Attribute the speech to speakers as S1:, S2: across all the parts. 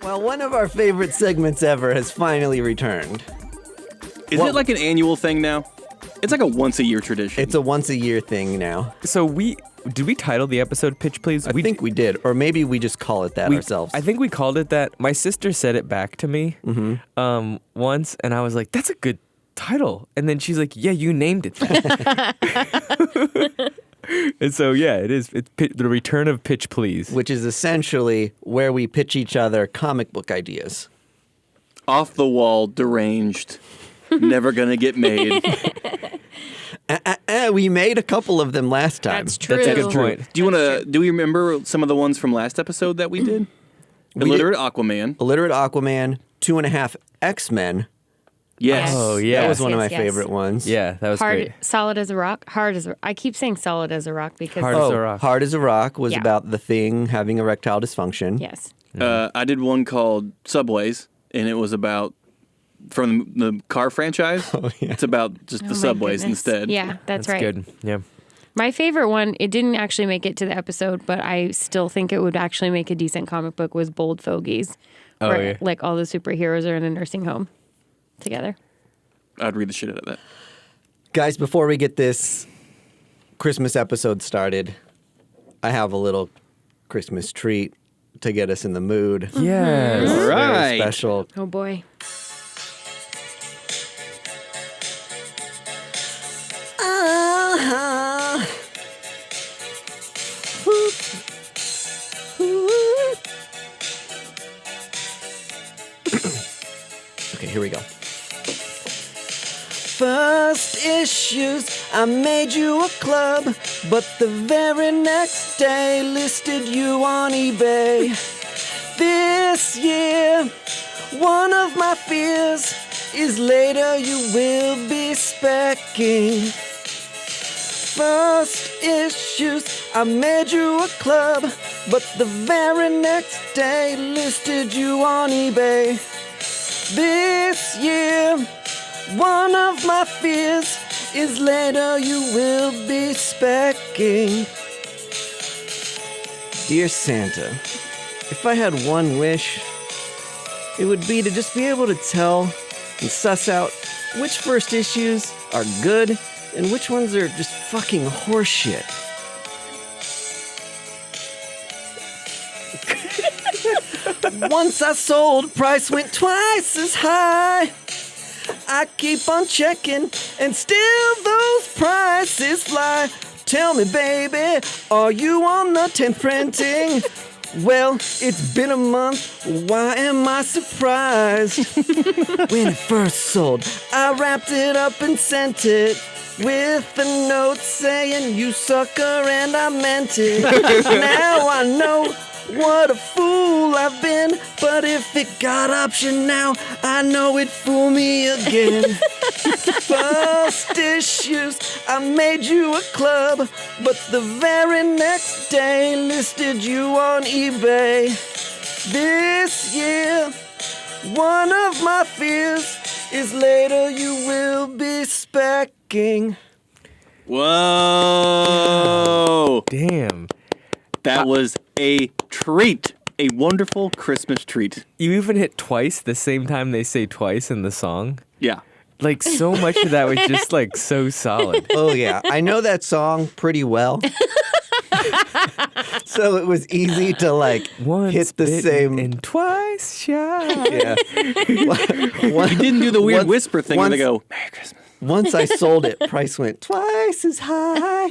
S1: Well, one of our favorite segments ever has finally returned.
S2: Is it like an annual thing now? It's like a once-a-year tradition.
S1: It's a once-a-year thing now.
S3: So did we title the episode Pitch Please?
S1: I think we did, or maybe we just call it that ourselves.
S3: I think we called it that. My sister said it back to me once, and I was like, that's a good title. And then she's like, yeah, you named it that. And so, yeah, it is. It's the return of Pitch Please.
S1: Which is essentially where we pitch each other comic book ideas.
S2: Off the wall, deranged, never gonna get made.
S1: We made a couple of them last time.
S4: That's true.
S3: That's a good point.
S2: Do we remember some of the ones from last episode that we did? Illiterate Aquaman.
S1: Illiterate Aquaman, 2.5 X-Men.
S2: Yes.
S3: Oh, yeah.
S1: That was one of my
S4: Yes, yes.
S1: favorite ones.
S3: Yeah, that was great.
S4: Solid as a rock. Hard as a I keep saying solid as a rock because
S3: Hard as a rock.
S1: Hard as a Rock was
S4: Yeah.
S1: about the Thing having erectile dysfunction.
S4: yes.
S2: I did one called Subways, and it was about from the car franchise.
S1: Oh, yeah.
S2: It's about just the
S4: Oh, my
S2: subways
S4: goodness.
S2: instead.
S4: Yeah, that's right.
S3: Good. Yeah.
S4: My favorite one, it didn't actually make it to the episode, but I still think it would actually make a decent comic book, was Bold Fogies.
S3: Oh,
S4: where,
S3: yeah.
S4: like all the superheroes are in a nursing home together.
S2: I'd read the shit out of that.
S1: Guys, before we get this Christmas episode started, I have a little Christmas treat to get us in the mood.
S3: Yes.
S2: All
S1: Very
S2: right.
S1: special.
S4: Oh boy.
S1: Okay, here we go. First issues, I made you a club, but the very next day listed you on eBay. This year, one of my fears is later you will be specking. First issues, I made you a club, but the very next day listed you on eBay. This year, one of my fears is later you will be specking. Dear Santa, if I had one wish, it would be to just be able to tell and suss out which first issues are good and which ones are just fucking horseshit. Once I sold, price went twice as high. I keep on checking, and still those prices fly. Tell me, baby, are you on the 10th printing? Well, it's been a month, why am I surprised? When it first sold, I wrapped it up and sent it with a note saying, you sucker, and I meant it. Now I know what a fool I've been, but if it got option now, I know it'd fool me again. First issues, I made you a club, but the very next day listed you on eBay. This year, one of my fears is later you will be specking.
S2: Whoa!
S3: Damn.
S2: That was a treat. A wonderful Christmas treat.
S3: You even hit twice the same time they say twice in the song.
S2: Yeah.
S3: Like, so much of that was just, like, so solid.
S1: Oh, yeah. I know that song pretty well. So it was easy to, like,
S3: Once
S1: hit the
S3: bitten
S1: same.
S3: and twice shy.
S1: Yeah.
S2: You didn't do the weird
S1: Once-
S2: whisper thing where they
S1: once-
S2: go, Merry Christmas.
S1: Once I sold it, price went twice as high.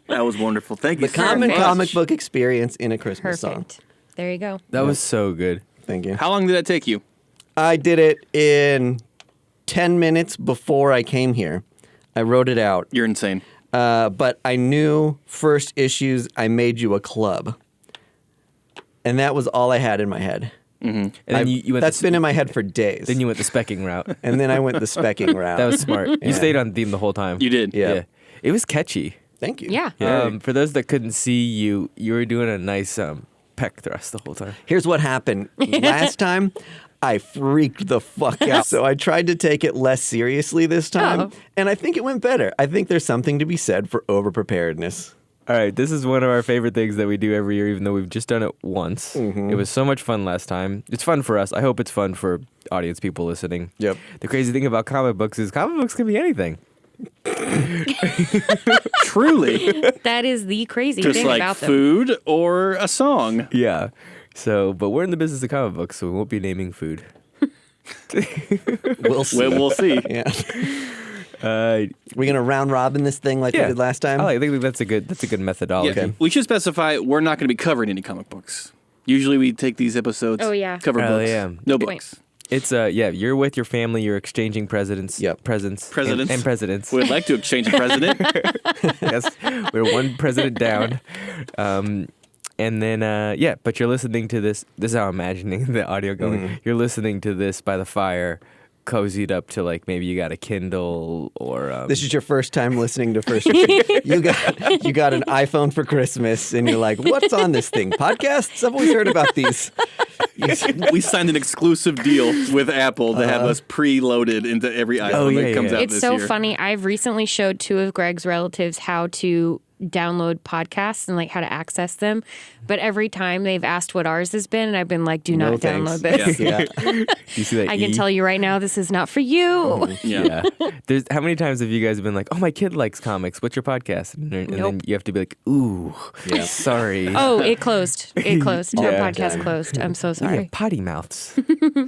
S2: That was wonderful. Thank you
S1: The
S2: so
S1: common
S2: much.
S1: comic book experience in a Christmas song.
S4: Perfect. There you go.
S3: That was so good.
S1: Thank you.
S2: How long did that take you?
S1: I did it in 10 minutes before I came here. I wrote it out.
S2: You're insane.
S1: But I knew first issues, I made you a club. And that was all I had in my head.
S3: And then you went
S1: That's been in my head for days.
S3: Then you went the specking route.
S1: And then I went the specking route.
S3: That was smart. You
S1: Yeah.
S3: stayed on theme the whole time.
S2: You did.
S1: Yeah.
S3: It was catchy.
S1: Thank you.
S4: Yeah.
S3: For those that couldn't see you, you were doing a nice pec thrust the whole time.
S1: Here's what happened. Last time, I freaked the fuck out. So I tried to take it less seriously this time.
S4: Oh.
S1: And I think it went better. I think there's something to be said for overpreparedness.
S3: All right, this is one of our favorite things that we do every year, even though we've just done it once. It was so much fun last time. It's fun for us. I hope it's fun for audience people listening.
S1: Yep.
S3: The crazy thing about comic books is comic books can be anything.
S2: Truly.
S4: That is the crazy
S2: Just
S4: thing
S2: like
S4: about them.
S2: food or a song.
S3: Yeah. So, but we're in the business of comic books, so we won't be naming food.
S1: We'll see.
S2: We'll see.
S1: Yeah.
S3: Uh,
S1: We're gonna round robin this thing like we did last time.
S3: I think that's a good methodology.
S2: Yeah. We should specify we're not going to be covering any comic books. Usually we take these episodes,
S4: Oh, yeah.
S2: cover
S3: Oh,
S2: books.
S3: yeah.
S2: No
S4: Good point.
S2: books.
S3: It's you're with your family, you're exchanging presents,
S1: Presidents.
S3: and presidents.
S2: We'd like to exchange a president.
S3: Yes, we're one president down. And then, but you're listening to this. This is how I'm imagining the audio going. You're listening to this by the fire, cozied up to like maybe you got a Kindle or.
S1: This is your first time listening to First Retreat. You got an iPhone for Christmas, and you're like, "What's on this thing? Podcasts? I've always heard about these."
S2: We signed an exclusive deal with Apple to have us preloaded into every iPhone that comes out
S4: It's
S2: this
S4: so
S2: year.
S4: funny. I've recently showed 2 of Greg's relatives how to download podcasts and like how to access them. But every time they've asked what ours has been, and I've been like, do
S1: No
S4: not download
S1: thanks.
S4: this.
S1: Yeah.
S3: You see that?
S4: I can tell you right now, this is not for you.
S2: Yeah.
S3: There's how many times have you guys been like, "Oh, my kid likes comics. What's your podcast?" And then
S4: Nope.
S3: you have to be like, "Ooh,
S1: Yeah.
S3: sorry."
S4: Oh, it closed. It closed. Our
S3: Yeah.
S4: podcast closed. I'm so
S3: We
S4: sorry.
S3: have potty mouths.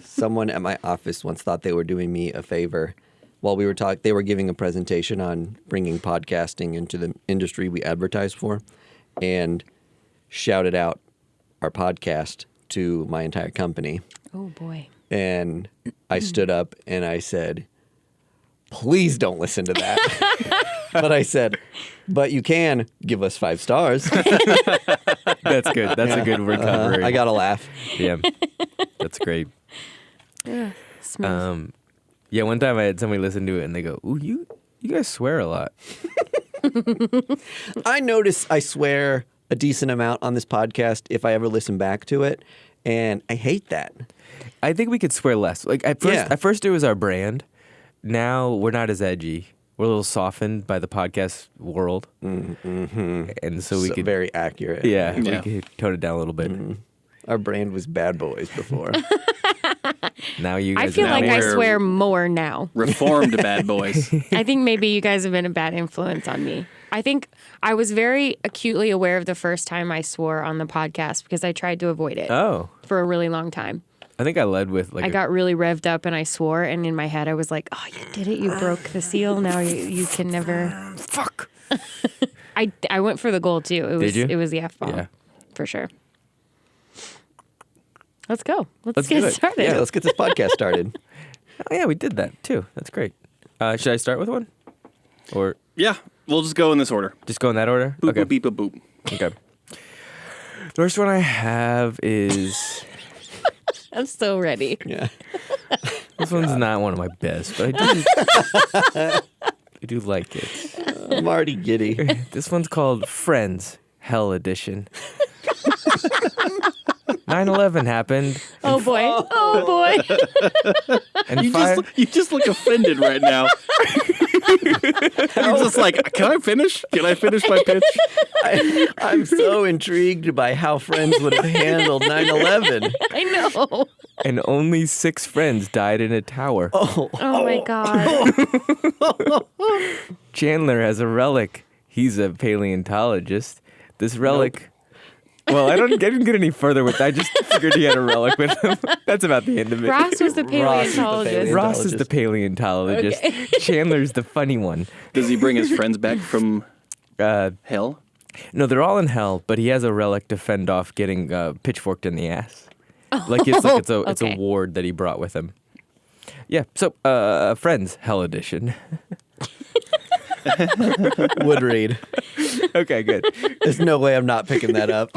S1: Someone at my office once thought they were doing me a favor. While we were talking, they were giving a presentation on bringing podcasting into the industry we advertise for, and shouted out our podcast to my entire company.
S4: Oh, boy.
S1: And I stood up and I said, "Please don't listen to that." But I said, "But you can give us 5 stars."
S3: That's good. That's a good recovery.
S1: I got a laugh.
S3: Yeah, that's great.
S4: Smooth.
S3: Yeah, one time I had somebody listen to it and they go, "Ooh, you guys swear a lot."
S1: I notice I swear a decent amount on this podcast if I ever listen back to it, and I hate that.
S3: I think we could swear less. Like at first it was our brand. Now we're not as edgy. We're a little softened by the podcast world, and so we could
S1: very accurate.
S3: yeah,
S2: Yeah.
S3: we could tone it down a little bit.
S1: Our brand was Bad Boys before.
S3: Now you
S4: I
S3: guys
S4: feel
S3: are
S4: like I
S2: we're-
S4: swear more now.
S2: Reformed bad boys.
S4: I think maybe you guys have been a bad influence on me. I think I was very acutely aware of the first time I swore on the podcast because I tried to avoid it
S3: Oh,
S4: for a really long time.
S3: I think I led with like
S4: I got really revved up and I swore, and in my head I was like, "Oh, you did it! You broke the seal. Now you can never."
S3: fuck.
S4: I went for the goal too. It was
S3: you?
S4: it was the F bomb
S3: Yeah.
S4: for sure. Let's go. Let's
S3: Let's do
S4: get
S3: it.
S4: started.
S1: Yeah, let's get this podcast started.
S3: Oh yeah, we did that too. That's great. Should I start with one, or
S2: Yeah, we'll just go in this order.
S3: just go in that order?
S2: Boop,
S3: Okay.
S2: boop, beep, boop, boop.
S3: Okay. The first one I have is
S4: I'm so ready.
S1: Yeah.
S3: this one's not one of my best, but I do like it.
S1: I'm already giddy.
S3: This one's called Friends Hell Edition. 9/11 happened,
S4: Oh boy. Oh boy.
S3: and
S2: You just look offended right now. You're just like, can I finish? Can I finish my pitch?
S1: I'm so intrigued by how Friends would have handled 9/11.
S4: I know.
S3: and only 6 friends died in a tower.
S4: Oh my god.
S3: Chandler has a relic. He's a paleontologist. This relic. Well, I didn't get any further with that. I just figured he had a relic with him. That's about the end of it.
S4: Ross was the
S1: Ross is the
S4: paleontologist.
S3: Ross is the paleontologist. Chandler's the funny one.
S2: Does he bring his friends back from hell?
S3: No, they're all in hell, but he has a relic to fend off getting pitchforked in the ass. Like it's a
S4: Okay.
S3: ward that he brought with him. Yeah. So, Friends Hell Edition.
S1: Would read.
S3: Okay, good.
S1: There's no way I'm not picking that up.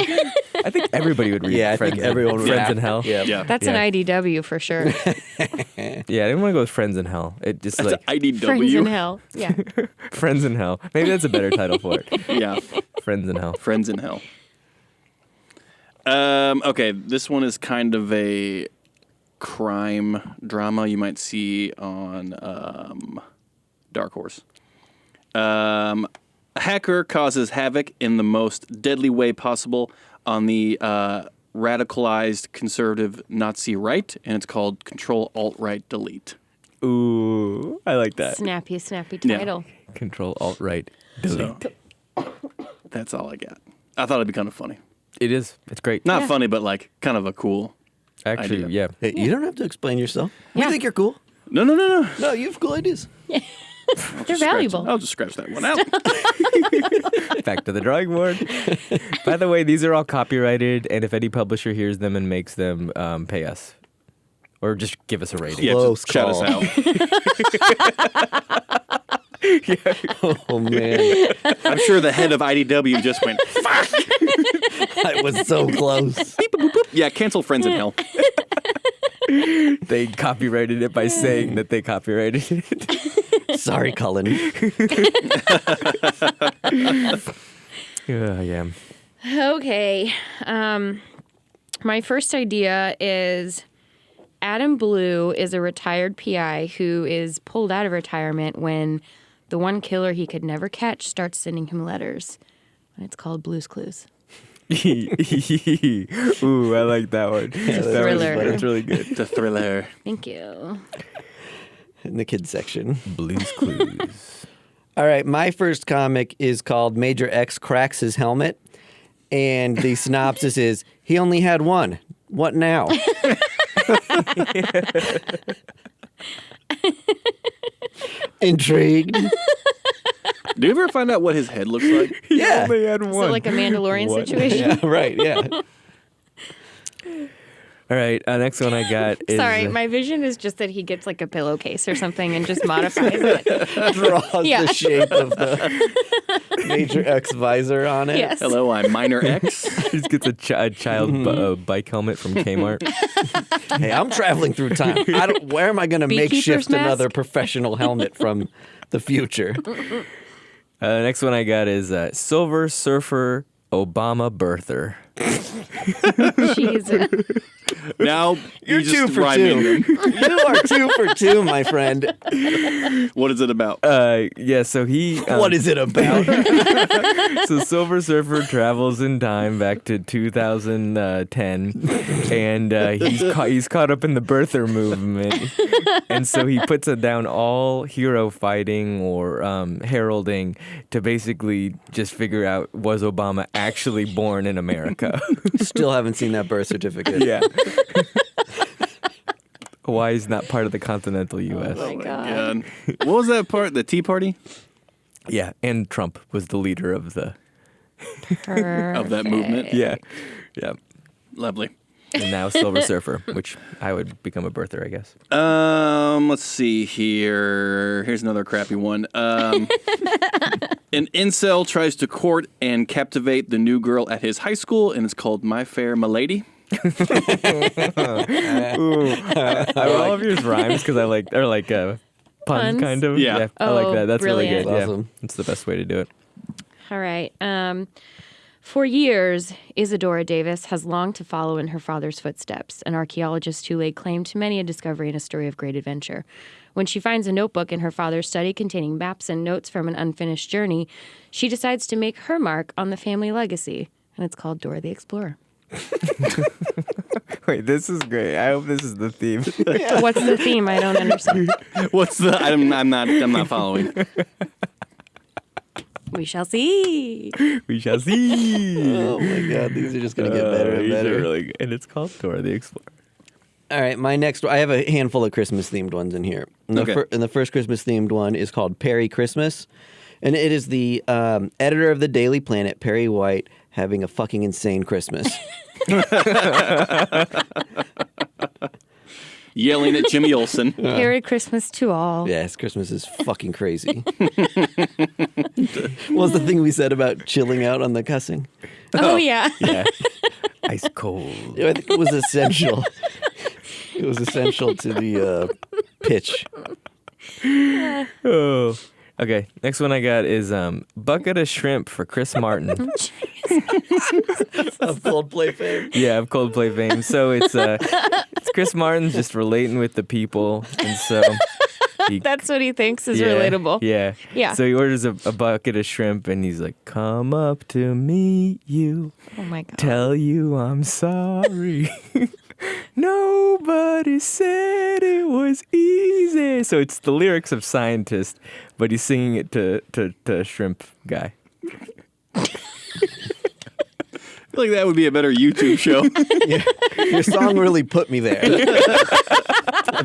S3: I think everybody would read
S1: Yeah, I
S3: Friends.
S1: think everyone would.
S3: Friends in Hell.
S1: Yeah.
S2: Yeah.
S4: That's
S3: Yeah.
S4: an IDW for sure.
S3: Yeah, I didn't want to go with Friends in Hell. It just
S2: That's
S3: like
S2: an IDW.
S4: Friends in hell. Yeah.
S3: Friends in Hell. Maybe that's a better title for it.
S2: Yeah.
S3: Friends in Hell.
S2: Friends in hell. Okay, this one is kind of a crime drama you might see on Dark Horse. A hacker causes havoc in the most deadly way possible on the radicalized conservative Nazi right, and it's called Control-Alt-Right-Delete.
S3: Ooh, I like that.
S4: Snappy
S2: Yeah.
S4: title.
S3: Control Alt Right Delete.
S2: So, that's all I got. I thought it'd be kind of funny.
S3: It is. It's great.
S2: Not
S4: Yeah.
S2: funny, but like kind of a cool.
S3: Actually,
S2: idea.
S3: yeah.
S1: Hey, you don't have to explain yourself. We
S4: Yeah.
S1: think you're cool.
S2: No.
S1: No, you have cool ideas.
S4: They're valuable.
S2: I'll just scratch that one out.
S3: Back to the drawing board. By the way, these are all copyrighted, and if any publisher hears them and makes them, pay us. Or just give us a rating.
S2: Yeah,
S1: Close
S2: just shout us
S1: call.
S2: out.
S1: Oh, man.
S2: I'm sure the head of IDW just went, fuck!
S1: I was so close.
S2: Yeah, cancel Friends in Hell.
S3: They copyrighted it by saying that they copyrighted it.
S1: Sorry, Cullen.
S3: Yeah.
S4: Okay. My first idea is Adam Blue is a retired PI who is pulled out of retirement when the one killer he could never catch starts sending him letters. And it's called Blue's Clues.
S3: Ooh, I like that one.
S4: Thriller.
S3: That's really good.
S2: The thriller.
S4: Thank you.
S1: In the kids section.
S3: Blue's Clues.
S1: All right, my first comic is called Major X Cracks His Helmet. And the synopsis is, he only had one. What now? Intrigued?
S2: Do you ever find out what his head looks like?
S1: Yeah.
S3: Only had
S4: Is
S3: one.
S4: it like a Mandalorian
S3: What?
S4: situation?
S1: Yeah, right, yeah.
S3: All right, next one I got is...
S4: Sorry, my vision is just that he gets like a pillowcase or something and just modifies it.
S1: Draws
S4: Yeah.
S1: the shape of the Major X visor on it.
S4: Yes.
S2: Hello, I'm Minor X.
S3: He just gets a child bike helmet from Kmart.
S1: Hey, I'm traveling through time. Where am I going to
S4: Beekeeper's
S1: makeshift
S4: mask?
S1: another professional helmet from the future?
S3: Next one I got is Silver Surfer Obama Birther.
S4: Jesus.
S2: Now
S1: You're
S2: just
S1: 2 for
S2: rhyming
S1: 2.
S2: them.
S1: You are 2 for 2, my friend.
S2: What is it about?
S3: Yeah, so he...
S1: What is it about?
S3: So Silver Surfer travels in time back to 2010, and he's caught up in the birther movement, and so he puts down all hero fighting or heralding to basically just figure out, was Obama actually born in America?
S1: Still haven't seen that birth certificate.
S3: Yeah. Hawaii's not part of the continental U.S.
S4: Oh my God.
S2: God. What was that part? The Tea Party?
S3: Yeah, and Trump was the leader of the...
S2: Of that movement?
S3: Yeah.
S2: Lovely.
S3: And now Silver Surfer, which I would become a birther, I guess.
S2: Let's see here. Here's another crappy one. An incel tries to court and captivate the new girl at his high school, and it's called My Fair Milady.
S3: I all of yours rhymes because I like, or like puns,
S4: Puns?
S3: kind of.
S2: Yeah.
S3: I like
S4: Oh,
S3: that. That's
S4: brilliant.
S3: really good.
S1: Awesome.
S3: Yeah, it's the best way to do it.
S4: All right. For years, Isadora Davis has longed to follow in her father's footsteps, an archaeologist who laid claim to many a discovery and a story of great adventure. When she finds a notebook in her father's study containing maps and notes from an unfinished journey, she decides to make her mark on the family legacy, and it's called Dora the Explorer.
S3: Wait, this is great. I hope this is the theme.
S4: What's the theme? I don't understand.
S2: What's the? I'm not following.
S4: We shall see.
S3: We shall see.
S1: Oh my God, these are just going to get better and
S3: These are
S1: better.
S3: really good. And it's called Dora the Explorer.
S1: All right, my next I have a handful of Christmas themed ones in here. And
S2: Okay.
S1: the first Christmas themed one is called Perry Christmas. And it is the editor of the Daily Planet, Perry White, having a fucking insane Christmas.
S2: Yelling at Jimmy Olsen.
S4: Merry Christmas to all.
S1: Yes, Christmas is fucking crazy. What was the thing we said about chilling out on the cussing?
S4: Oh, yeah.
S3: Yeah. Ice cold.
S1: I think it was essential. It was essential to the pitch.
S3: Oh. Okay, next one I got is Bucket of Shrimp for Chris Martin.
S1: Of Coldplay fame.
S3: Yeah, of Coldplay fame. So it's Chris Martin just relating with the people, and so
S4: That's what he thinks is
S3: Yeah,
S4: relatable.
S3: Yeah.
S4: Yeah.
S3: So he orders a bucket of shrimp and he's like, come up to meet you,
S4: Oh my god.
S3: tell you I'm sorry. Nobody said it was easy. So it's the lyrics of Scientist, but he's singing it to Shrimp Guy.
S2: I feel like that would be a better YouTube show.
S1: Your song really put me there.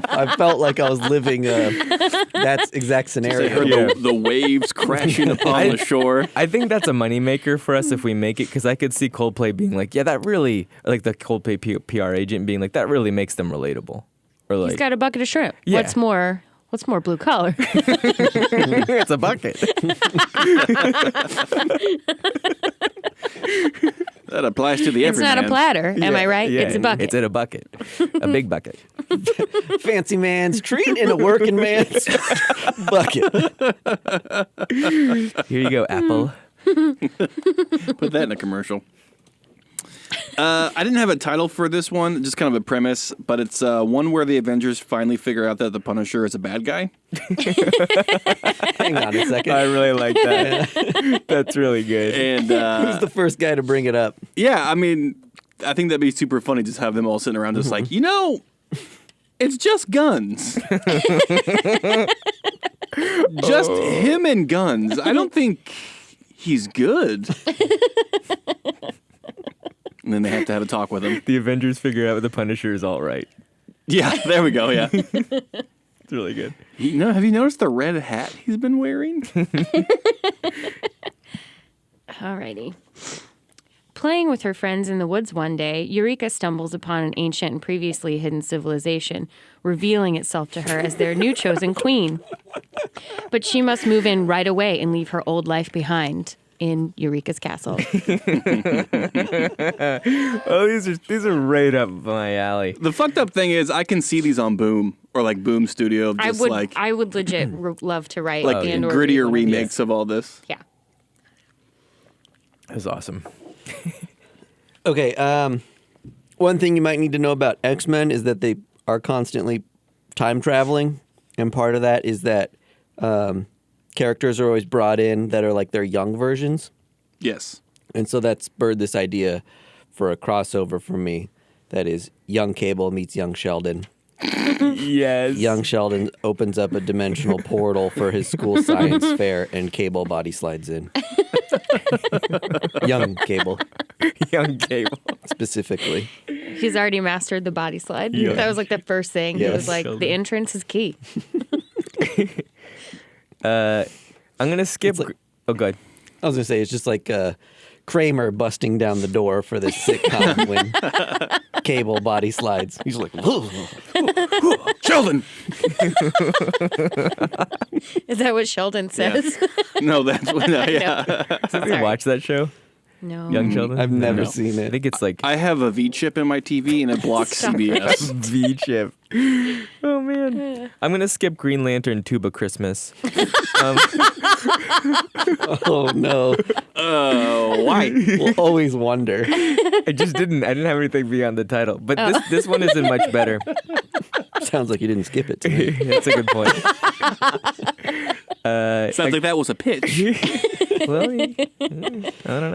S1: I felt like I was living that exact
S2: I
S1: scenario.
S2: heard the waves crashing upon the shore.
S3: I think that's a moneymaker for us if we make it, because I could see Coldplay being like, yeah, that really, like the Coldplay PR agent being like, that really makes them relatable. Or like,
S4: He's got a bucket of shrimp.
S3: Yeah.
S4: What's more blue collar?
S3: it's a bucket.
S2: That applies to the
S4: It's not a
S2: everyman.
S4: platter. Am I right?
S3: Yeah,
S4: It's a bucket.
S3: It's in a bucket. A big bucket.
S1: Fancy man's treat in a working man's bucket.
S3: Here you go, Apple.
S2: Put that in a commercial. I didn't have a title for this one, just kind of a premise, but it's one where the Avengers finally figure out that the Punisher is a bad guy.
S1: Hang on a second.
S3: I really like that. That's really good.
S2: And
S1: Who's the first guy to bring it up?
S2: yeah, I mean, I think that'd be super funny just have them all sitting around just like, it's just guns. Just him and guns. I don't think he's good. And then they have to have a talk with him.
S3: The Avengers figure out the Punisher is all right.
S2: Yeah, there we go. Yeah.
S3: It's really good.
S2: Have you noticed the red hat he's been wearing?
S4: Alrighty. Playing with her friends in the woods one day, Eureka stumbles upon an ancient and previously hidden civilization, revealing itself to her as their new chosen queen. But she must move in right away and leave her old life behind in Eureka's castle.
S3: Oh, these are right up my alley.
S2: The fucked up thing is I can see these on Boom or like Boom Studio, just
S4: I would legit love to write
S2: like
S4: and or
S2: grittier
S4: read one of these.
S2: remakes of all this.
S4: Yeah.
S3: That was awesome.
S1: Okay, one thing you might need to know about X-Men is that they are constantly time traveling, and part of that is that characters are always brought in that are like their young versions,
S2: Yes.
S1: and so that spurred this idea for a crossover for me that is young Cable meets young Sheldon.
S3: Yes.
S1: Young Sheldon opens up a dimensional portal for his school science fair, and Cable body slides in. Young Cable,
S3: Young Cable.
S1: specifically.
S4: He's already mastered the body slide.
S3: Yeah.
S4: That was like the first thing. He
S1: Yes.
S4: was like,
S3: Sheldon.
S4: the entrance is key.
S3: I'm gonna skip.
S1: It's like-
S3: Oh, good.
S1: I was gonna say it's just like Kramer busting down the door for this sitcom when Cable body slides. He's like,
S2: Sheldon!
S4: Is that what Sheldon says?
S2: No, that's what, yeah.
S3: Did you watch that show,
S4: No.
S3: Young Sheldon?
S1: I've never
S3: No.
S1: seen
S3: I
S1: it.
S3: think it's like
S2: I have a V chip in my TV and it blocks
S4: Stop
S2: CBS.
S3: V chip. Oh man. I'm gonna skip Green Lantern Tuba Christmas.
S1: Oh no,
S2: Why?
S1: we'll always wonder.
S3: I didn't have anything beyond the title. But this one isn't much better.
S1: Sounds like you didn't skip it. To me.
S3: That's a good point.
S2: Sounds like that was a pitch.
S3: Well, I don't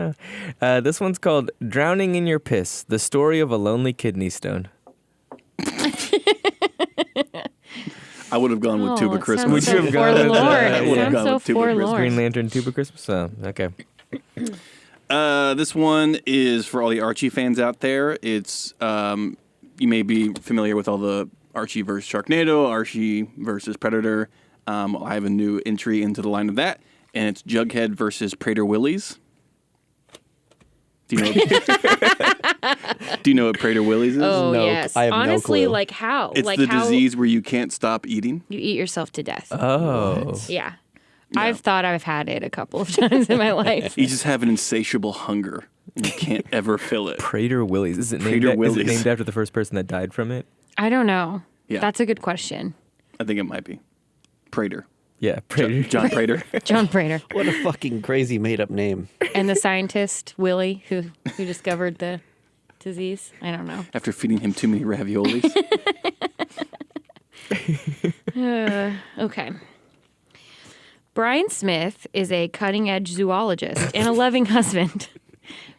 S3: know. This one's called Drowning in Your Piss, the story of a lonely kidney stone.
S2: I would have gone with Tuba
S4: it
S2: Christmas.
S3: Would you have gone with,
S4: forlorn.
S3: I
S4: It
S3: would
S2: have
S4: sounds
S2: gone
S4: so
S2: with Tuba Christmas.
S4: forlorn.
S3: Green Lantern Tuba Christmas? Oh, okay.
S2: This one is for all the Archie fans out there. It's you may be familiar with all the Archie versus Sharknado, Archie versus Predator. I have a new entry into the line of that, and it's Jughead versus Prater Willies. Do you know? Do you know what Prater Willies is?
S4: Oh,
S1: No,
S4: yes.
S1: I have no
S4: Honestly,
S1: clue.
S4: like how?
S2: It's
S4: like
S2: the
S4: how
S2: disease where you can't stop eating.
S4: you eat yourself to death.
S3: Oh.
S4: Yeah. I've thought I've had it a couple of times in my life.
S2: You just have an insatiable hunger. And you can't ever fill it.
S3: Prater Willies. Is it
S2: Prater
S3: named, is it
S2: Willies.
S3: named after the first person that died from it?
S4: I don't know.
S2: Yeah.
S4: That's a good question.
S2: I think it might be. Prater.
S3: Yeah, Prater.
S2: John Prater.
S4: John Prater.
S1: What a fucking crazy made up name.
S4: And the scientist, Willie, who discovered the disease. I don't know.
S2: After feeding him too many raviolis.
S4: Okay. Brian Smith is a cutting-edge zoologist and a loving husband,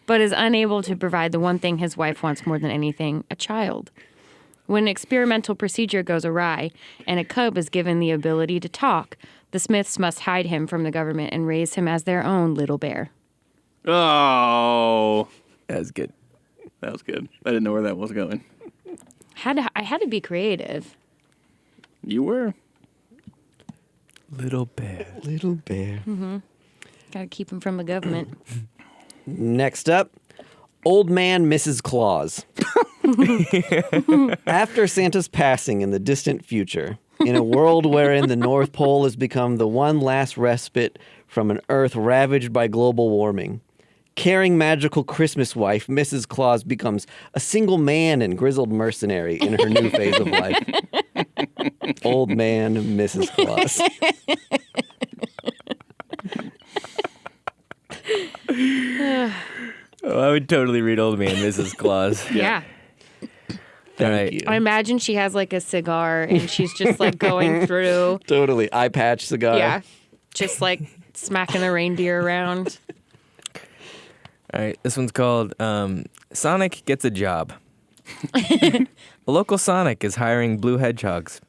S4: but is unable to provide the one thing his wife wants more than anything, a child. When an experimental procedure goes awry and a cub is given the ability to talk, the Smiths must hide him from the government and raise him as their own little bear.
S2: Oh,
S3: That was good.
S2: that was good. I didn't know where that was going.
S4: I had to be creative.
S2: You were.
S3: Little bear.
S1: Little bear.
S4: Gotta keep him from the government.
S1: Next up, Old Man Mrs. Claus. After Santa's passing in the distant future, in a world wherein the North Pole has become the one last respite from an Earth ravaged by global warming, caring magical Christmas wife Mrs. Claus becomes a single man and grizzled mercenary in her new phase of life. Old Man Mrs. Claus.
S3: Oh, I would totally read Old Man Mrs. Claus.
S4: Yeah.
S3: All right.
S1: you.
S4: I imagine she has like a cigar and she's just like going through.
S1: Totally. Eye patch cigar.
S4: Yeah. Just like smacking the reindeer around.
S3: All right, this one's called Sonic Gets a Job. A local Sonic is hiring blue hedgehogs.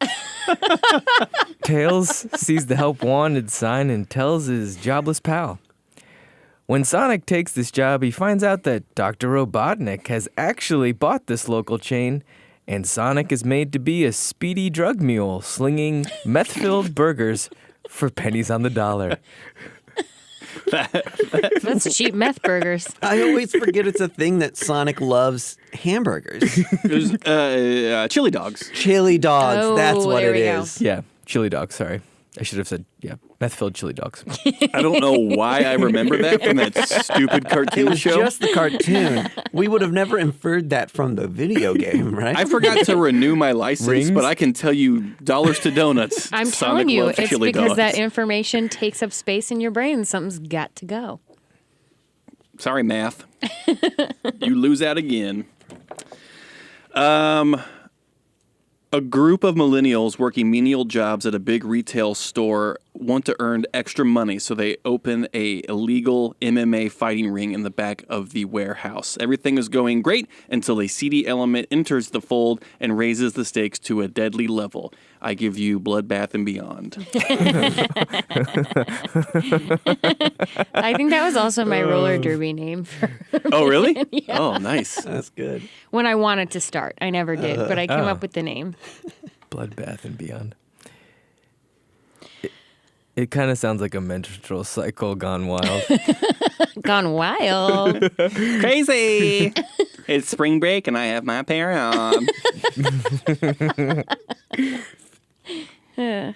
S3: Tails sees the help wanted sign and tells his jobless pal. When Sonic takes this job, he finds out that Dr. Robotnik has actually bought this local chain, and Sonic is made to be a speedy drug mule slinging meth-filled burgers for pennies on the dollar.
S4: That's cheap meth burgers.
S1: I always forget it's a thing that Sonic loves hamburgers.
S2: It was chili dogs.
S1: Chili dogs,
S4: Oh,
S1: that's what
S4: there
S1: it
S4: we go.
S1: is.
S3: Yeah, chili dogs, sorry. I should have said, yeah, meth-filled chili dogs.
S2: I don't know why I remember that from that stupid
S1: It
S2: cartoon
S1: was
S2: show.
S1: just the cartoon. We would have never inferred that from the video game, right?
S2: I forgot to renew my license,
S3: Rings?
S2: but I can tell you dollars to donuts.
S4: I'm
S2: Sonic
S4: telling you,
S2: loves
S4: it's
S2: chili
S4: because
S2: dogs.
S4: that information takes up space in your brain. Something's got to go.
S2: Sorry, math. You lose out again. A group of millennials working menial jobs at a big retail store want to earn extra money, so they open a illegal MMA fighting ring in the back of the warehouse. Everything is going great until a seedy element enters the fold and raises the stakes to a deadly level. I give you Bloodbath and Beyond.
S4: I think that was also my roller derby name for
S2: Oh, really? Oh, nice.
S1: That's good.
S4: when I wanted to start. I never did, but I came up with the name.
S3: Bloodbath and Beyond. It kind of sounds like a menstrual cycle gone wild.
S4: Gone wild.
S2: Crazy. It's spring break and I have my pair on.
S4: Okay.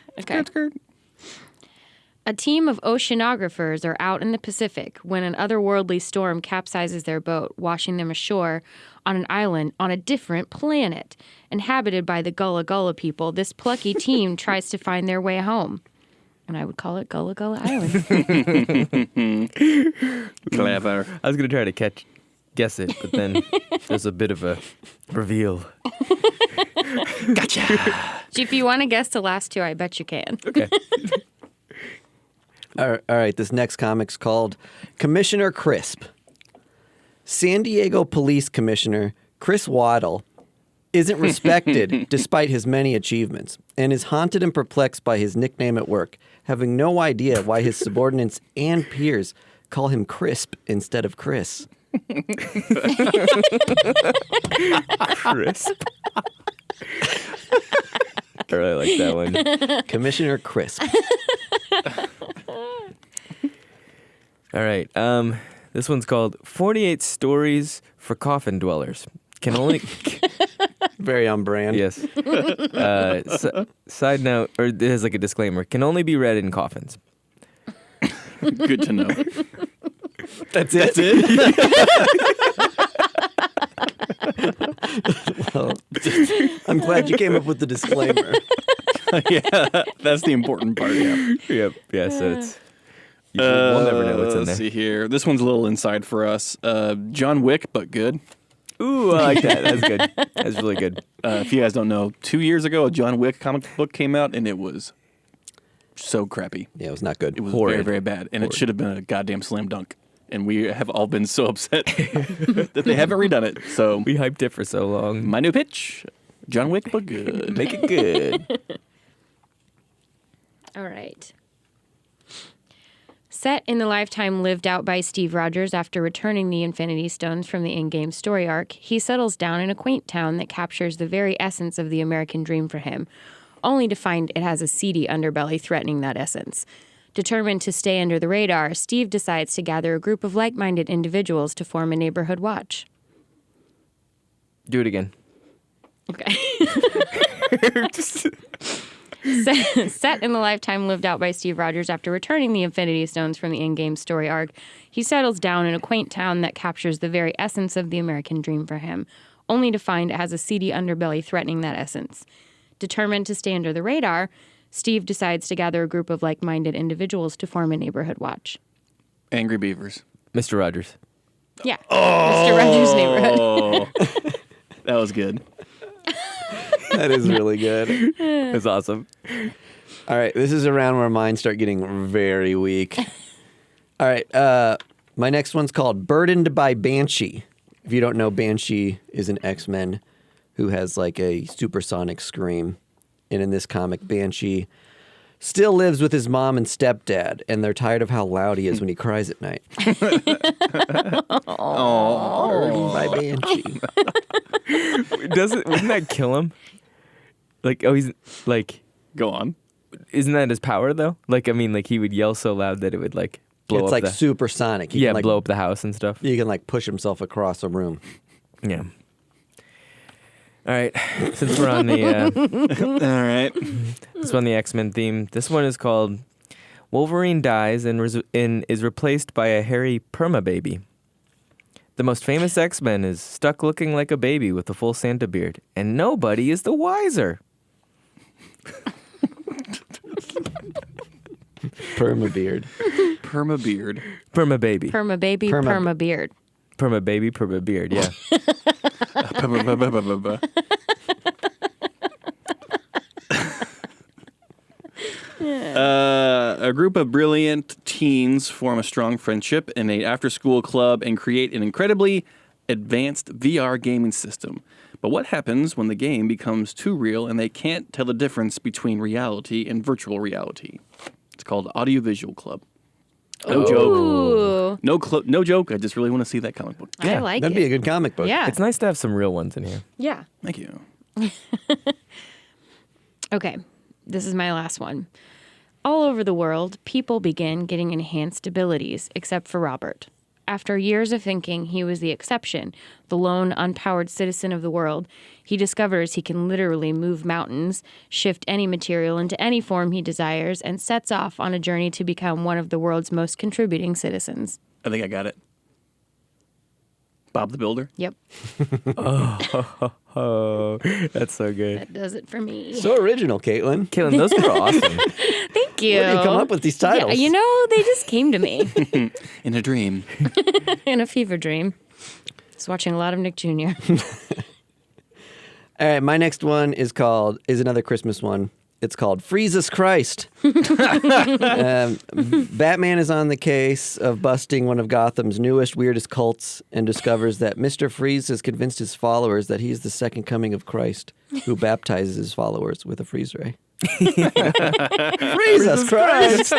S4: A team of oceanographers are out in the Pacific when an otherworldly storm capsizes their boat, washing them ashore on an island on a different planet. Inhabited by the Gullah Gullah people, this plucky team tries to find their way home. And I would call it Gullah Gullah Island.
S2: Clever.
S3: I was going to try to guess it, but then there's a bit of a reveal.
S2: Gotcha.
S4: If you want to guess the last two, I bet you can.
S3: Okay.
S1: All right, this next comic's called Commissioner Crisp. San Diego Police Commissioner Chris Waddle isn't respected despite his many achievements and is haunted and perplexed by his nickname at work, having no idea why his subordinates and peers call him Crisp instead of Chris.
S3: Crisp. I really like that one.
S1: Commissioner Crisp.
S3: All right. This one's called 48 Stories for Coffin Dwellers. Can only...
S1: Very on brand.
S3: Yes. Side note, or it has like a disclaimer, can only be read in coffins.
S2: Good to know.
S1: That's it?
S2: That's it?
S1: Well, I'm glad you came up with the disclaimer.
S2: Yeah, that's the important part. Yeah.
S3: Yep. Yeah, so it's... we'll never know what's in
S2: Let's
S3: there.
S2: see here. This one's a little inside for us. John Wick, but good.
S3: Ooh, I like that. That's good. That's really good.
S2: If you guys don't know, 2 years ago, a John Wick comic book came out, and it was so crappy.
S1: Yeah, it was not good.
S2: It was
S3: Horrid.
S2: very, very bad, and it should have been a goddamn slam dunk. And we have all been so upset that they haven't redone it. So
S3: We hyped it for so long.
S2: my new pitch, John Wick, but good.
S3: Make it good.
S4: All right. Set in the lifetime lived out by Steve Rogers after returning the Infinity Stones from the in-game story arc, he settles down in a quaint town that captures the very essence of the American dream for him, only to find it has a seedy underbelly threatening that essence. Determined to stay under the radar, Steve decides to gather a group of like-minded individuals to form a neighborhood watch.
S3: Do it again.
S4: Okay. Set in the lifetime lived out by Steve Rogers after returning the Infinity Stones from the in-game story arc, he settles down in a quaint town that captures the very essence of the American dream for him, only to find it has a seedy underbelly threatening that essence. Determined to stay under the radar, Steve decides to gather a group of like-minded individuals to form a neighborhood watch.
S2: Angry Beavers.
S3: Mr. Rogers.
S4: Yeah. Mr. Rogers' Neighborhood.
S2: Oh, that was good.
S1: That is really good.
S3: That's awesome.
S1: All right, this is a round where mine start getting very weak. All right, my next one's called Burdened by Banshee. If you don't know, Banshee is an X-Men who has like a supersonic scream. And in this comic, Banshee still lives with his mom and stepdad, and they're tired of how loud he is when he cries at night. Burdened by Banshee.
S3: Wouldn't that kill him? Like, oh, he's like,
S2: Go on.
S3: isn't that his power though? Like, I mean, like he would yell so loud that it would like blow
S1: It's
S3: up
S1: like
S3: the
S1: supersonic. He can, like,
S3: blow up the house and stuff.
S1: You can like push himself across a room.
S3: Yeah. All right, since we're on the
S2: All right.
S3: this one the X-Men theme, this one is called Wolverine dies and is replaced by a hairy perma-baby. The most famous X-Men is stuck looking like a baby with a full Santa beard, and nobody is the wiser.
S1: Permabeard.
S2: Permabeard.
S3: Perma-baby.
S4: Perma-baby, perma-beard.
S3: Perma-baby, perma-beard, yeah.
S2: A group of brilliant teens form a strong friendship in a after-school club and create an incredibly advanced VR gaming system. But what happens when the game becomes too real and they can't tell the difference between reality and virtual reality? It's called Audiovisual Club. No joke.
S4: Ooh,
S2: No joke. I just really want to see that comic book.
S4: I like
S1: That'd
S4: it.
S1: be a good comic book.
S4: Yeah.
S3: It's nice to have some real ones in here.
S4: Yeah.
S2: Thank you.
S4: Okay, this is my last one. All over the world, people begin getting enhanced abilities, except for Robert. After years of thinking he was the exception, the lone, unpowered citizen of the world, he discovers he can literally move mountains, shift any material into any form he desires, and sets off on a journey to become one of the world's most contributing citizens.
S2: I think I got it. Bob the Builder.
S4: Yep,
S3: Oh, that's so good.
S4: that does it for me.
S1: So original, Caitlin.
S3: Caitlin, those were awesome.
S4: Thank you.
S1: Where do you come up with these titles?
S4: Yeah, you know, they just came to me
S2: In a Dream.
S4: in a fever dream. I was watching a lot of Nick Jr.
S1: All right, my next one is another Christmas one. It's called Freezus Christ. Batman is on the case of busting one of Gotham's newest, weirdest cults and discovers that Mr. Freeze has convinced his followers that he's the second coming of Christ, who baptizes his followers with a freeze ray. Freezus Christ!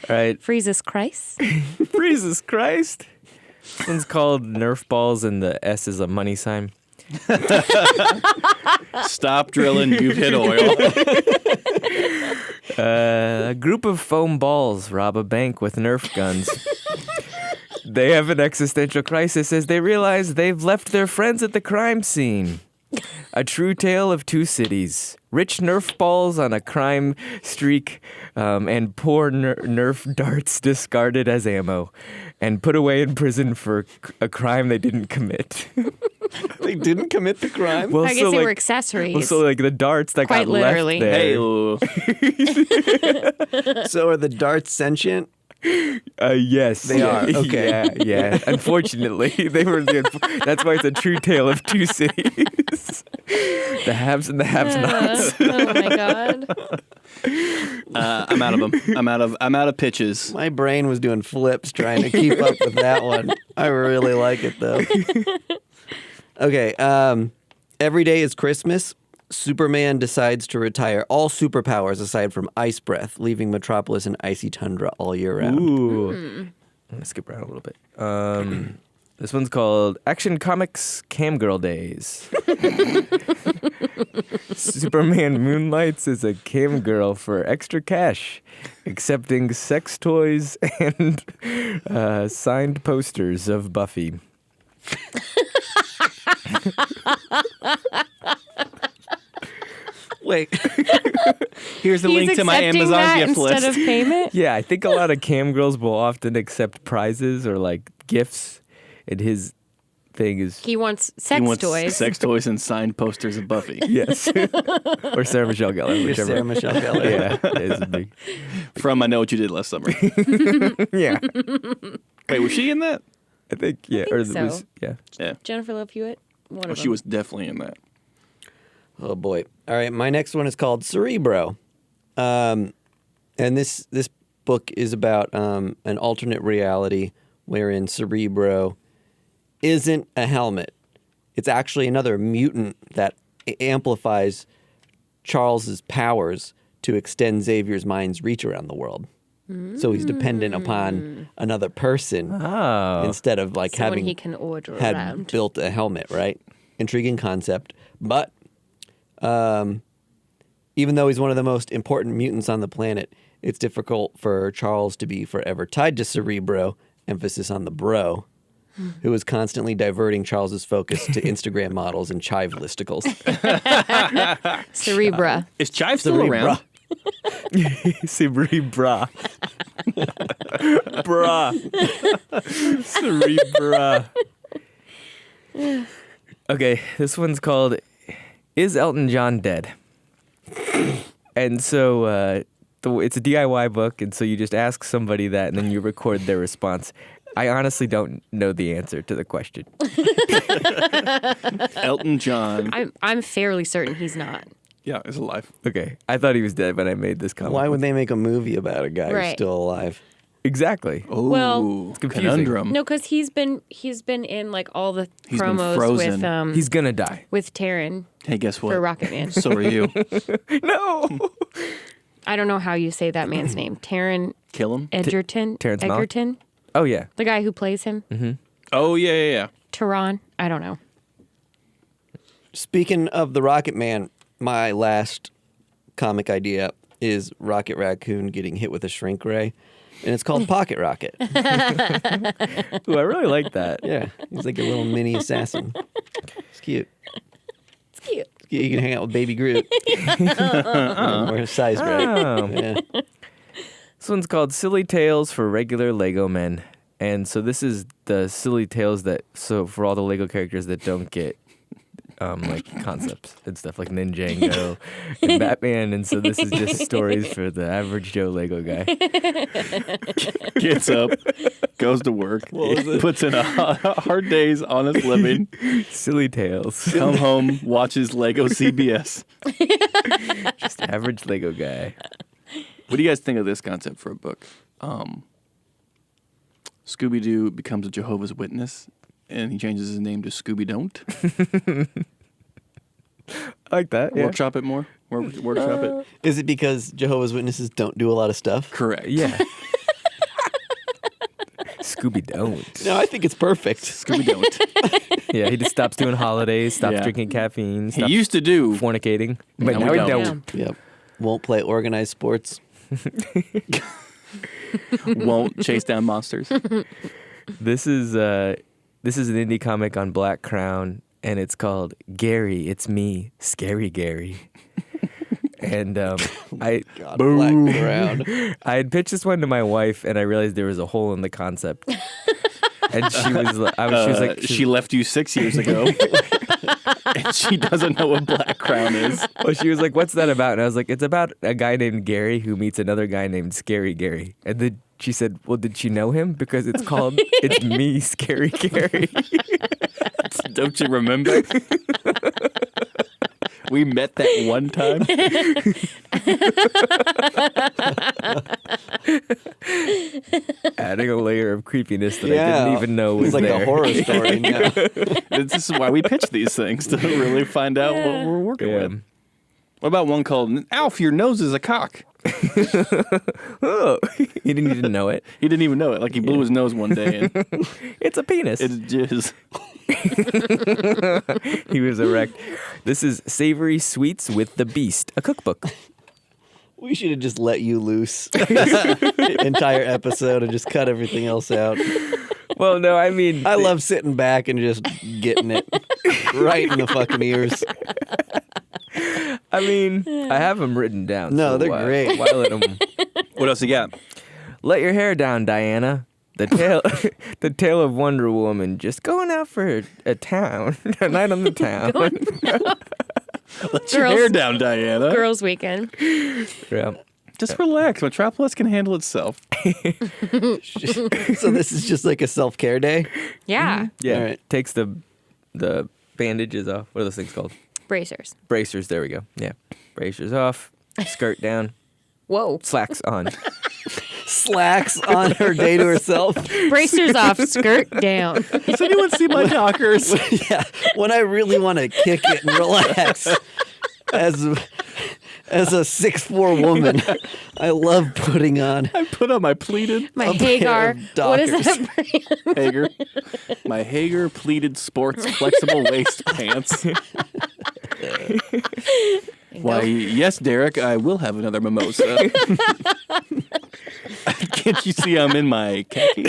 S3: All right,
S4: Freezes Christ.
S3: Jesus Christ. This one's called Nerf Balls, and the S is a money sign.
S2: Stop drilling. You've hit oil.
S3: A group of foam balls rob a bank with Nerf guns. They have an existential crisis as they realize they've left their friends at the crime scene. A true tale of two cities. Rich Nerf balls on a crime streak, and poor Nerf darts discarded as ammo and put away in prison for a crime they didn't commit.
S1: They didn't commit the crime?
S3: Well,
S4: I guess they were accessories.
S3: Well, so like the darts that
S4: Quite
S3: got
S4: literally.
S3: left there.
S2: Hey,
S1: So are the darts sentient?
S3: Yes,
S1: They are, okay.
S3: Yeah, yeah. Unfortunately, they were. That's why it's a true tale of two cities: the haves and the have-nots.
S4: Oh my god.
S2: I'm out of them. I'm out of pitches.
S1: My brain was doing flips trying to keep up with that one. I really like it though. Okay, every day is Christmas. Superman decides to retire all superpowers aside from ice breath, leaving Metropolis in icy tundra all year round.
S3: Ooh. I'm gonna skip around a little bit. This one's called Action Comics Camgirl Days. Superman moonlights as a camgirl for extra cash, accepting sex toys and signed posters of Buffy.
S1: Wait,
S2: Here's the link to my
S4: accepting
S2: Amazon
S4: that
S2: gift
S4: instead
S2: list.
S4: of payment.
S3: Yeah, I think a lot of camgirls will often accept prizes or like gifts, and his thing is
S4: He wants
S2: He
S4: sex
S2: wants
S4: toys.
S2: sex toys and signed posters of Buffy.
S3: yes, or Sarah Michelle Gellar,
S1: you're
S3: whichever.
S1: Sarah Michelle Gellar.
S3: Yeah, it's a big.
S2: From I Know What You Did Last Summer.
S3: Yeah,
S2: Wait, was she in that?
S3: I think yeah,
S4: think
S3: or
S4: so.
S3: was yeah.
S2: Yeah.
S4: Jennifer Love Hewitt. One
S2: Well,
S4: of
S2: she
S4: them.
S2: was definitely in that.
S1: Oh boy! All right, my next one is called Cerebro, and this book is about an alternate reality wherein Cerebro isn't a helmet. It's actually another mutant that amplifies Charles's powers to extend Xavier's mind's reach around the world. So he's dependent upon another person
S3: Oh,
S1: instead of like
S4: Someone
S1: having
S4: he can order
S1: had
S4: around.
S1: built a helmet, right? Intriguing concept. But even though he's one of the most important mutants on the planet, it's difficult for Charles to be forever tied to Cerebro, emphasis on the bro, who is constantly diverting Charles's focus to Instagram models and chive listicles.
S4: Cerebra.
S2: Is Chive still
S1: Cerebra.
S2: around?
S3: Cerebra. Bra. Cerebra. Okay, this one's called Is Elton John Dead? And so it's a DIY book, and so you just ask somebody that, and then you record their response. I honestly don't know the answer to the question.
S2: Elton John.
S4: I'm fairly certain he's not.
S2: Yeah, is alive.
S3: Okay, I thought he was dead when I made this comment.
S1: Why would they make a movie about a guy who's
S4: Right.
S1: still alive?
S3: Exactly.
S2: Oh,
S4: Well,
S3: it's confusing.
S2: conundrum.
S4: No, because he's been in like all the
S2: He's been
S4: promos
S2: frozen.
S3: He's gonna die.
S4: with Taryn
S2: Hey, guess what?
S4: for Rocket Man.
S2: So are you.
S3: No.
S4: I don't know how you say that man's name. Taryn
S2: Kill him?
S4: Edgerton.
S3: Terrence Malick?
S4: Egerton,
S3: Oh yeah.
S4: the guy who plays him.
S2: Oh, yeah.
S4: Tehran. I don't know.
S1: Speaking of the Rocket Man, my last comic idea is Rocket Raccoon getting hit with a shrink ray, and it's called Pocket Rocket.
S3: Ooh, I really like that.
S1: Yeah, he's like a little mini assassin. It's cute.
S4: It's cute.
S1: You can hang out with Baby Groot. Or his size right.
S3: Oh.
S1: Yeah.
S3: This one's called Silly Tales for Regular Lego Men. And so this is the silly tales for all the Lego characters that don't get like concepts and stuff like Ninjago and Batman. And so this is just stories for the average Joe Lego guy.
S2: Gets up, goes to work, puts in a hard day's honest living,
S3: Silly Tales.
S2: come home, watches Lego CBS.
S3: Just average Lego guy.
S2: What do you guys think of this concept for a book? Scooby-Doo becomes a Jehovah's Witness, and he changes his name to Scooby-Don't.
S3: I like that. Yeah.
S2: Workshop it more. Workshop it.
S1: Is it because Jehovah's Witnesses don't do a lot of stuff?
S2: Correct.
S3: Yeah. Scooby don't.
S1: No, I think it's perfect.
S2: Scooby-Don't.
S3: Yeah, he just stops doing holidays, stops
S2: Yeah.
S3: drinking caffeine,
S2: He
S3: stops
S2: used to do.
S3: fornicating. But
S2: Now
S3: now
S2: we
S3: he
S2: don't.
S3: don't.
S1: Yep. Won't play organized sports.
S2: Won't chase down monsters.
S3: This is an indie comic on Black Crown, and it's called Gary, It's Me, Scary Gary. And I
S1: God, black around.
S3: had pitched this one to my wife, and I realized there was a hole in the concept. And she was like,
S2: she left you 6 years ago, and she doesn't know what Black Crown is.
S3: well, she was like, what's that about? And I was like, it's about a guy named Gary who meets another guy named Scary Gary. And then she said, well, did she know him? Because it's called It's Me, Scary Gary.
S2: Don't you remember? We met that one time.
S3: Adding a layer of creepiness that I
S1: Yeah.
S3: didn't even know was
S1: It's like
S3: there.
S1: a horror story. Yeah.
S2: This is why we pitch these things, to really find out what we're working
S3: Yeah.
S2: with. What about one called Alf, your nose is a cock?
S3: Oh, he didn't even know it.
S2: He didn't even know it. Like he blew his nose one day and
S3: It's a penis.
S2: it's jizz.
S3: He was erect. This is Savory Sweets with the Beast, a cookbook.
S1: We should have just let you loose this entire episode and just cut everything else out.
S3: Well, no, I mean,
S1: I love sitting back and just getting it right in the fucking ears.
S3: I have them written down.
S1: No,
S3: so
S1: they're
S3: why-
S1: great.
S3: Why let 'em-
S2: What else you got?
S3: Let your hair down, Diana. The tale, the tale of Wonder Woman just going out for a town, a night on the town.
S2: Let your hair down, Diana.
S4: Girls' Weekend.
S3: Yeah.
S2: Just relax. Metropolis can handle itself.
S1: So this is just like a self-care day?
S4: Yeah.
S3: Yeah.
S1: All right.
S3: Takes the bandages off. What are those things called?
S4: Bracers.
S3: Bracers. There we go. Yeah. Bracers off. Skirt down.
S4: Whoa.
S3: Slacks on.
S1: Slacks on her day to herself.
S4: Bracers off, skirt down.
S2: Does anyone see my Dockers?
S1: Yeah, when I really want to kick it and relax as a 6'4" woman, I love putting on
S2: I put on my pleated
S4: My
S1: A pair
S4: Hagar.
S1: of
S4: What is
S1: Dockers.
S4: that brand?
S2: Hager. My Hager pleated sports flexible waist pants. Why, yes, Derek, I will have another mimosa. Can't you see I'm in my khaki?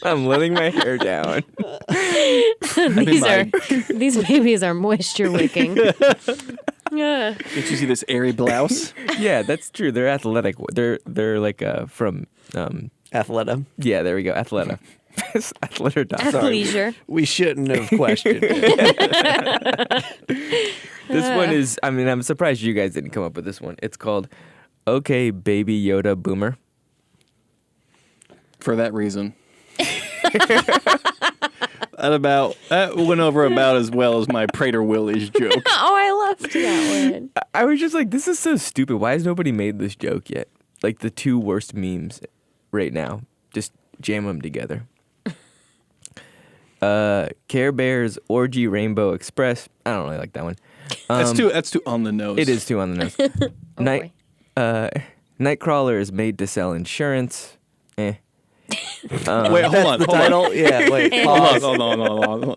S3: I'm letting my hair down.
S4: These babies are moisture wicking. Yeah.
S2: Can't you see this airy blouse?
S3: Yeah, that's true. They're athletic. They're like from
S1: Athleta.
S3: yeah. There we go. Athleta. Athleta.
S4: Athleisure.
S1: We shouldn't have questioned it.
S3: This one is. I'm surprised you guys didn't come up with this one. It's called "Okay, Baby Yoda Boomer."
S2: For that reason. That went over about as well as my Prater Willis joke.
S4: Oh, I loved that one.
S3: I was just like, this is so stupid. Why has nobody made this joke yet? Like the two worst memes right now. Just jam them together. Care Bears Orgy Rainbow Express. I don't really like that one.
S2: That's too on the nose.
S3: It is too on the nose.
S4: boy.
S3: Nightcrawler is made to sell insurance.
S2: Wait, hold
S1: That's
S2: on.
S1: the
S2: hold on.
S1: title? Yeah, wait.
S2: Hold
S1: Pause.
S2: on.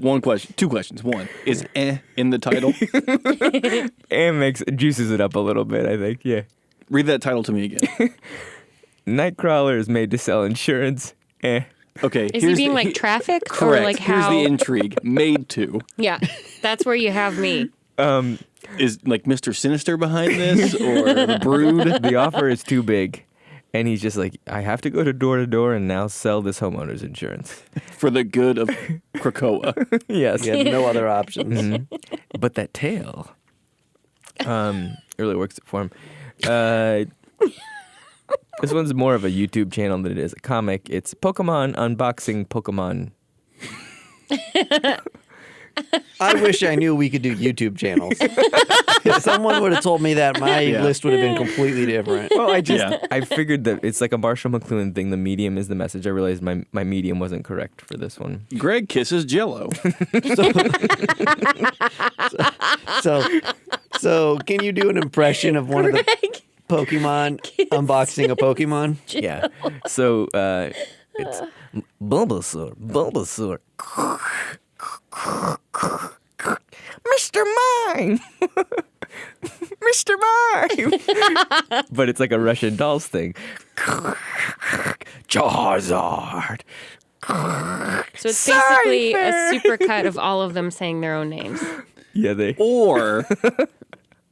S2: One question. Two questions. One, is in the title?
S3: And juices it up a little bit, I think. Yeah.
S2: Read that title to me again.
S3: Nightcrawler is made to sell insurance.
S2: Okay.
S4: Is he being like trafficked?
S2: Correct.
S4: Or like
S2: Here's
S4: how?
S2: the intrigue. Made to.
S4: Yeah. That's where you have me.
S2: Is like Mr. Sinister behind this or the Brood?
S3: The offer is too big. And he's just like, I have to go to door and now sell this homeowner's insurance.
S2: For the good of Krakoa.
S3: Yes.
S1: You had no other options.
S3: Mm-hmm. But that tail really works it for him. This one's more of a YouTube channel than it is a comic. It's Pokemon Unboxing Pokemon.
S1: I wish I knew we could do YouTube channels. If someone would have told me that, my
S2: Yeah.
S1: list would have been completely different.
S3: Well,
S2: Yeah.
S3: I figured that it's like a Marshall McLuhan thing. The medium is the message. I realized my medium wasn't correct for this one.
S2: Greg kisses Jello.
S1: So can you do an impression of one of the Pokemon unboxing a Pokemon?
S3: Yeah. So it's Bulbasaur. Mr. Mime! Mr. Mime! But it's like a Russian dolls thing. Charizard!
S4: So it's
S3: Sorry,
S4: basically a
S3: Fer.
S4: supercut of all of them saying their own names.
S3: Yeah, they.
S2: Or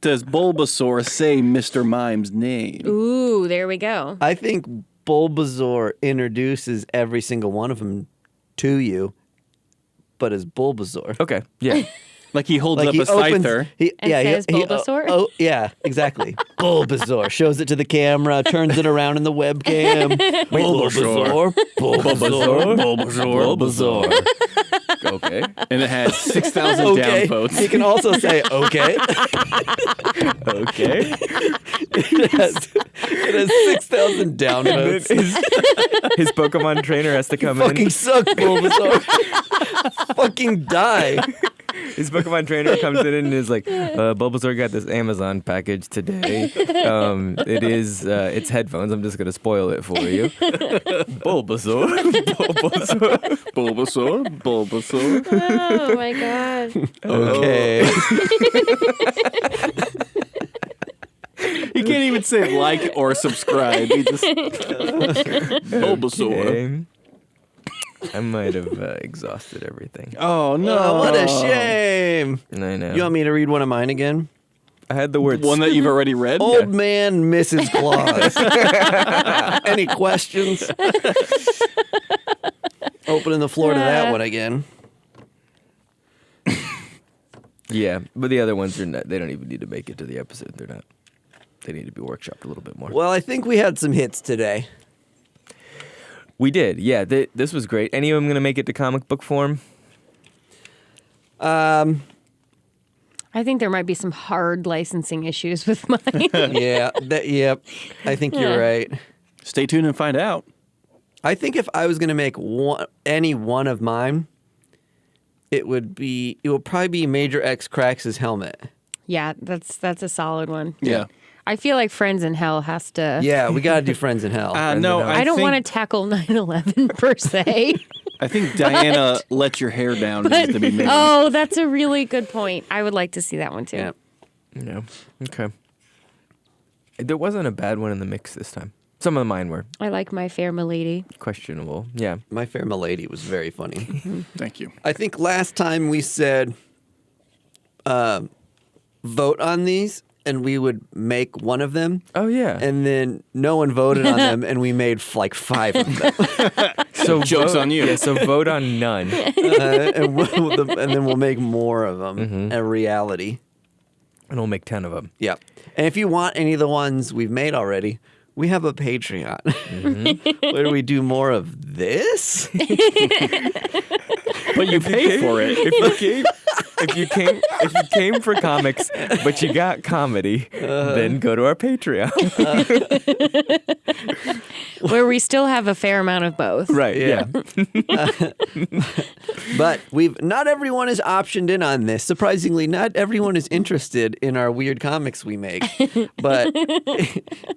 S2: does Bulbasaur say Mr. Mime's name?
S4: Ooh, there we go.
S1: I think Bulbasaur introduces every single one of them to you, but as Bulbasaur.
S3: Okay. Yeah.
S2: Like he holds up
S1: he
S2: a scyther.
S4: And says Bulbasaur?
S1: Oh, yeah, exactly. Bulbasaur. Shows it to the camera, turns it around in the webcam. Bulbasaur. Bulbasaur.
S3: Okay.
S2: And it has 6,000
S1: Okay.
S2: downvotes.
S1: He can also say, okay.
S3: Okay.
S1: It has 6,000 downvotes.
S3: His Pokemon trainer has to come
S1: Fucking
S3: in.
S1: suck, Bulbasaur. Fucking die.
S3: His Pokemon trainer comes in and is like, Bulbasaur got this Amazon package today. It is, it's headphones. I'm just going to spoil it for you. Bulbasaur.
S2: Bulbasaur.
S4: Oh my god.
S1: Okay.
S2: He can't even say like or subscribe. He just Bulbasaur.
S3: Okay. I might have exhausted everything.
S2: Oh no!
S1: Oh, what a shame.
S3: I know.
S1: You want me to read one of mine again?
S3: I had the word
S2: One that you've already read.
S1: Old man Mrs. Claus. Any questions? Opening the floor to that one again.
S3: Yeah, but the other ones are not. They don't even need to make it to the episode. They're not. They need to be workshopped a little bit more.
S1: Well, I think we had some hits today.
S3: We did. Yeah, this was great. Any of them gonna make it to comic book form?
S4: I think there might be some hard licensing issues with mine.
S1: Yep. I think you're right.
S2: Stay tuned and find out.
S1: I think if I was going to make any one of mine, it would probably be Major X Crax' helmet.
S4: Yeah, that's a solid one.
S2: Yeah.
S4: I feel like Friends in Hell has to.
S1: Yeah, we got to do Friends in Hell.
S2: No,
S4: I don't want to tackle 9/11 per se.
S2: I think Diana let your hair down needs to be made.
S4: Oh, that's a really good point. I would like to see that one too.
S1: Yeah.
S3: No. Okay. There wasn't a bad one in the mix this time. Some of mine were
S4: I like My Fair Milady.
S3: questionable. Yeah.
S1: My Fair Milady was very funny.
S2: Thank you.
S1: I think last time we said vote on these and we would make one of them.
S3: Oh yeah.
S1: And then no one voted on them and we made like 5 of them.
S3: so
S2: Joke's
S3: vote-
S2: on you.
S3: Yeah. So vote on none.
S1: And then we'll make more of them a reality.
S3: And we'll make 10 of them.
S1: Yep. And if you want any of the ones we've made already, we have a Patreon. Where do we do more of this?
S2: But you pay for it.
S3: If you came for comics, but you got comedy, then go to our Patreon.
S4: Where we still have a fair amount of both.
S3: Right. Yeah.
S1: But not everyone is optioned in on this. Surprisingly, not everyone is interested in our weird comics we make. But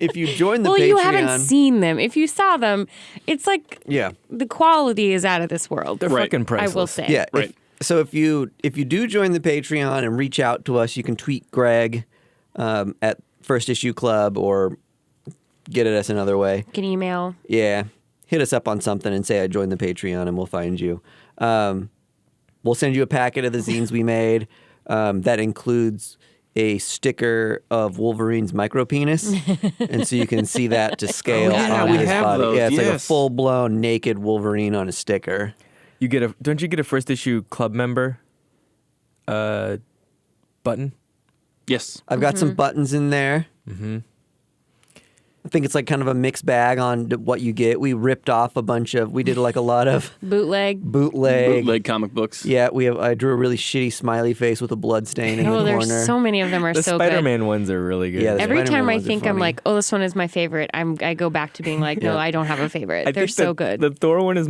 S1: if you join the
S4: Well,
S1: Patreon,
S4: you haven't seen them. If you saw them, it's like
S1: yeah,
S4: the quality is out of this world.
S3: They're
S2: Right.
S3: fucking
S4: I
S3: priceless.
S4: will say.
S1: yeah.
S2: Right.
S1: So if you do join the Patreon and reach out to us, you can tweet Greg at First Issue Club or get at us another way.
S4: Can email.
S1: Yeah. Hit us up on something and say I joined the Patreon and we'll find you. We'll send you a packet of the zines we made that includes a sticker of Wolverine's micropenis. And so you can see that to scale
S2: yeah,
S1: on
S2: we
S1: his
S2: have
S1: body.
S2: those,
S1: Yeah, it's like a
S2: yes.
S1: full-blown naked Wolverine on a sticker.
S3: Don't you get a first issue club member button?
S2: Yes.
S1: I've got some buttons in there. I think it's like kind of a mixed bag on what you get. We ripped off we did like a lot of
S4: Bootleg.
S2: Bootleg comic books.
S1: Yeah, I drew a really shitty smiley face with a blood stain in
S4: Oh,
S1: the
S4: there's
S1: corner.
S4: so many of them are
S3: The
S4: so good.
S3: Spider-Man ones are really good.
S1: Yeah, the
S4: Every
S1: Spider-Man
S4: time I
S1: ones are
S4: think I'm
S1: funny.
S4: like, oh, this one is my favorite, I go back to being like, no, I don't have a favorite.
S3: I
S4: They're
S3: think
S4: so
S3: that
S4: good.
S3: The Thor one is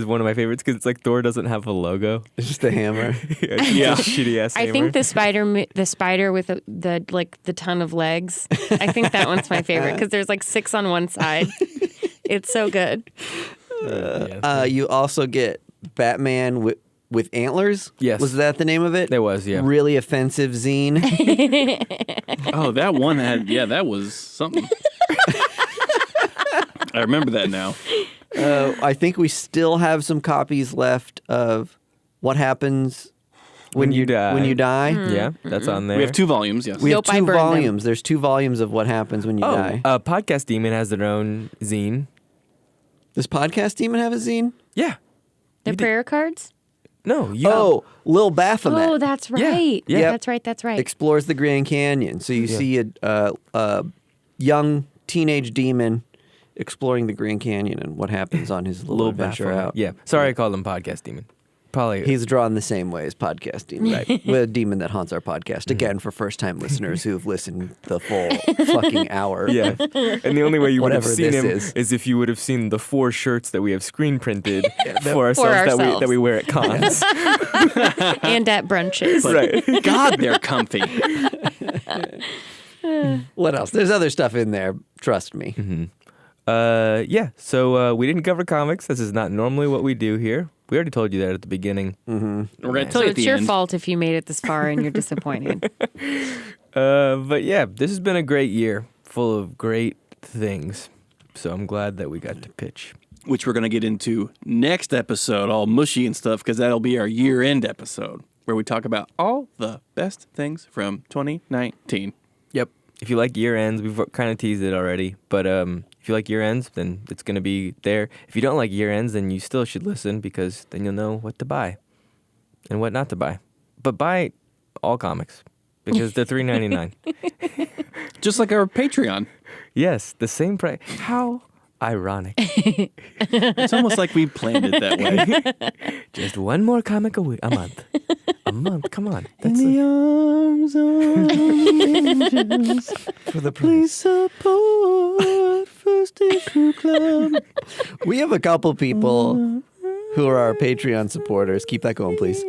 S3: one of my favorites because it's like Thor doesn't have a logo.
S1: It's just a hammer.
S3: Yeah, shitty ass.
S4: I think the spider with the ton of legs. I think that one's my favorite because there's like 6 on one side. It's so good.
S1: You also get Batman with antlers.
S3: Yes.
S1: Was that the name of it?
S3: There was, yeah.
S1: Really offensive zine.
S2: Oh, that one that was something. I remember that now.
S1: I think we still have some copies left of What Happens
S3: When You Die.
S1: When you die.
S3: Yeah, that's on there.
S2: We have 2 volumes, yes.
S1: We have
S4: Nope, I
S1: 2
S4: burned them.
S1: volumes. There's 2 volumes of What Happens When You Die.
S3: Podcast Demon has their own zine.
S1: Does Podcast Demon have a zine?
S3: Yeah.
S4: The
S3: did-
S4: prayer cards?
S3: No, you.
S1: Oh, Lil Baphomet.
S4: Oh, that's
S3: Yeah.
S4: right.
S3: Yeah.
S4: That's right. That's right.
S1: Explores the Grand Canyon. So you see a young teenage demon exploring the Grand Canyon and what happens on his little adventure
S3: Baphomet.
S1: out.
S3: Yeah. Sorry, I called him Podcast Demon. Probably.
S1: He's drawn the same way as Podcast Demon, right? With a demon that haunts our podcast. Again, for first-time listeners who've listened the full fucking hour.
S3: Yeah. And the only way you would have
S1: Whatever
S3: seen
S1: this
S3: him
S1: is.
S3: if you would have seen the 4 shirts that we have screen printed for ourselves,
S4: ourselves.
S3: that we wear at cons.
S4: And at brunches.
S3: Right.
S2: God, they're comfy.
S1: What else? There's other stuff in there. Trust me.
S3: Yeah. So we didn't cover comics. This is not normally what we do here. We already told you that at the beginning.
S2: We're gonna tell
S4: So
S2: you at
S4: it's
S2: the
S4: your
S2: end.
S4: fault if you made it this far and you're disappointed.
S3: But yeah, this has been a great year, full of great things. So I'm glad that we got to pitch.
S2: Which we're going to get into next episode, all mushy and stuff, because that'll be our year-end episode where we talk about all the best things from 2019.
S3: Yep. If you like year ends, we've kind of teased it already. But if you like year ends, then it's going to be there. If you don't like year ends, then you still should listen because then you'll know what to buy and what not to buy. But buy all comics because they're $3.99.
S2: Just like our Patreon.
S3: Yes, the same price. How ironic.
S2: It's almost like we planned it that way.
S3: Just one more comic a month. A month, come on. That's
S2: arms of angels,
S1: For the
S2: please support First Issue Club.
S1: We have a couple people who are our Patreon supporters. Keep that going, please.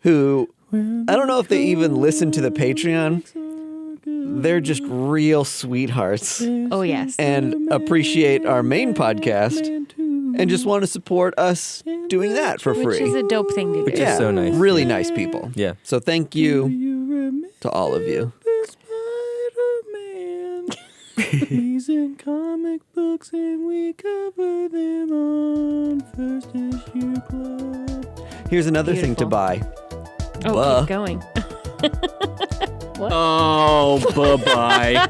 S1: Who, I don't know if they even listen to the Patreon. They're just real sweethearts
S4: Oh, yes.
S1: and appreciate our main podcast and just want to support us doing that for free.
S4: Which is a dope thing to do.
S3: Which is so nice.
S1: Really nice people.
S3: Yeah.
S1: So thank you to all of you.
S2: Spider-Man. He's in comic books and we cover them on First Issue Club.
S1: Here's another thing to
S4: Beautiful.
S1: buy.
S4: Oh, keep going.
S2: Oh, bye-bye.